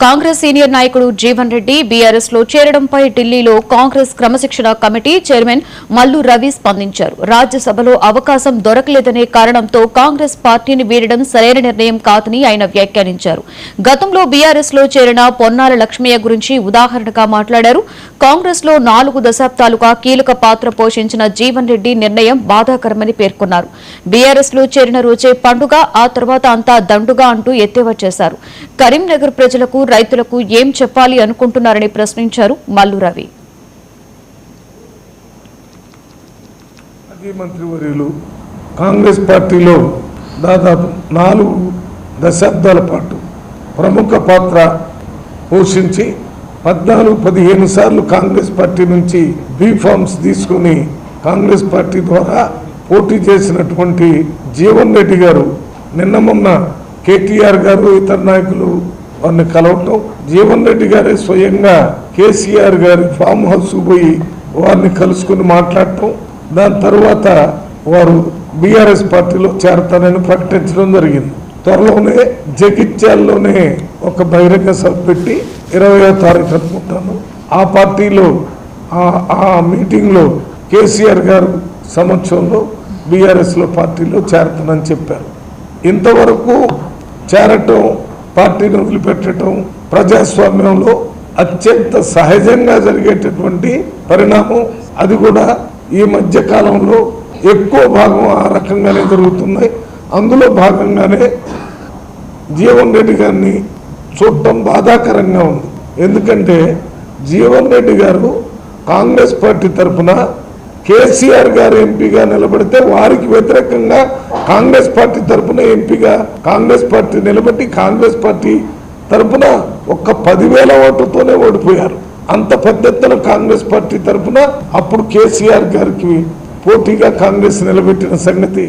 Congress senior నాయకుడు Jeevan Reddy BRS లో చేరడంపై ఢిల్లీలో కాంగ్రెస్ క్రమశిక్షణ కమిటీ చైర్మన్ మల్లు రవి స్పందించారు. రాజ్యసభలో అవకాశం దొరకలేదనే కారణంతో కాంగ్రెస్ పార్టీని వీడడం సరైన నిర్ణయం కాదని ఆయన వ్యాఖ్యానించారు. గతంలో బీఆర్ఎస్ లో చేరిన పొన్నాల లక్ష్మయ్య గురించి ఉదాహరణగా మాట్లాడారు. కాంగ్రెస్ లో 4 దశాబ్దాలుగా కీలక పాత్ర పోషించిన జీవన్ రెడ్డి నిర్ణయం బాధాకరమని పేర్కొన్నారు. బీఆర్ఎస్ లో చేరిన రోజే పండుగ, ఆ తర్వాత అంతా దండుగా అంటూ ఎద్దేవా చేశారు. కరీంనగర్ ప్రజలకు, రైతులకు ఏం చెప్పాలి అనుకుంటున్నారని ప్రశ్నించారు మల్లు రవి. మాజీ మంత్రివర్యులు కాంగ్రెస్ పార్టీలో దాదాపు 4 దశాబ్దాల పాటు ప్రముఖ పాత్ర పోషించి 14-15 సార్లు కాంగ్రెస్ పార్టీ నుంచి బీఫార్మ్స్ తీసుకుని కాంగ్రెస్ పార్టీ ద్వారా పోటీ చేసినటువంటి జీవన్ రెడ్డి గారు నిన్న మొన్న కేటీఆర్ గారు ఇతర నాయకులు వారిని కలవటం, జీవన్ రెడ్డి గారే స్వయంగా కేసీఆర్ గారి ఫామ్ హౌస్ పోయి వారిని కలుసుకుని మాట్లాడటం, దాని తర్వాత వారు బీఆర్ఎస్ పార్టీలో చేరతారని ప్రకటించడం జరిగింది. త్వరలోనే జగిత్యాల్లోనే ఒక బహిరంగ సభ పెట్టి 20వ తారీఖు అనుకుంటాను ఆ పార్టీలో ఆ మీటింగ్లో కేసీఆర్ గారు సమక్షంలో బీఆర్ఎస్లో పార్టీలో చేరతానని చెప్పారు. ఇంతవరకు చేరటం, పార్టీని వదిలిపెట్టడం ప్రజాస్వామ్యంలో అత్యంత సహజంగా జరిగేటటువంటి పరిణామం. అది కూడా ఈ మధ్య కాలంలో ఎక్కువ భాగం ఆ రకంగానే జరుగుతున్నాయి. అందులో భాగంగానే జీవన్ రెడ్డి గారిని చూడటం బాధాకరంగా ఉంది. ఎందుకంటే జీవన్ రెడ్డి గారు కాంగ్రెస్ పార్టీ తరఫున కేసీఆర్ గారు ఎంపీగా నిలబడితే వారికి వ్యతిరేకంగా కాంగ్రెస్ పార్టీ తరఫున ఎంపీగా కాంగ్రెస్ పార్టీ నిలబెట్టి కాంగ్రెస్ పార్టీ తరఫున ఒక్క 10,000 ఓట్లతోనే ఓడిపోయారు. అంత పెద్ద ఎత్తున కాంగ్రెస్ పార్టీ తరఫున అప్పుడు కేసీఆర్ గారికి పోటీగా కాంగ్రెస్ నిలబెట్టిన సంగతి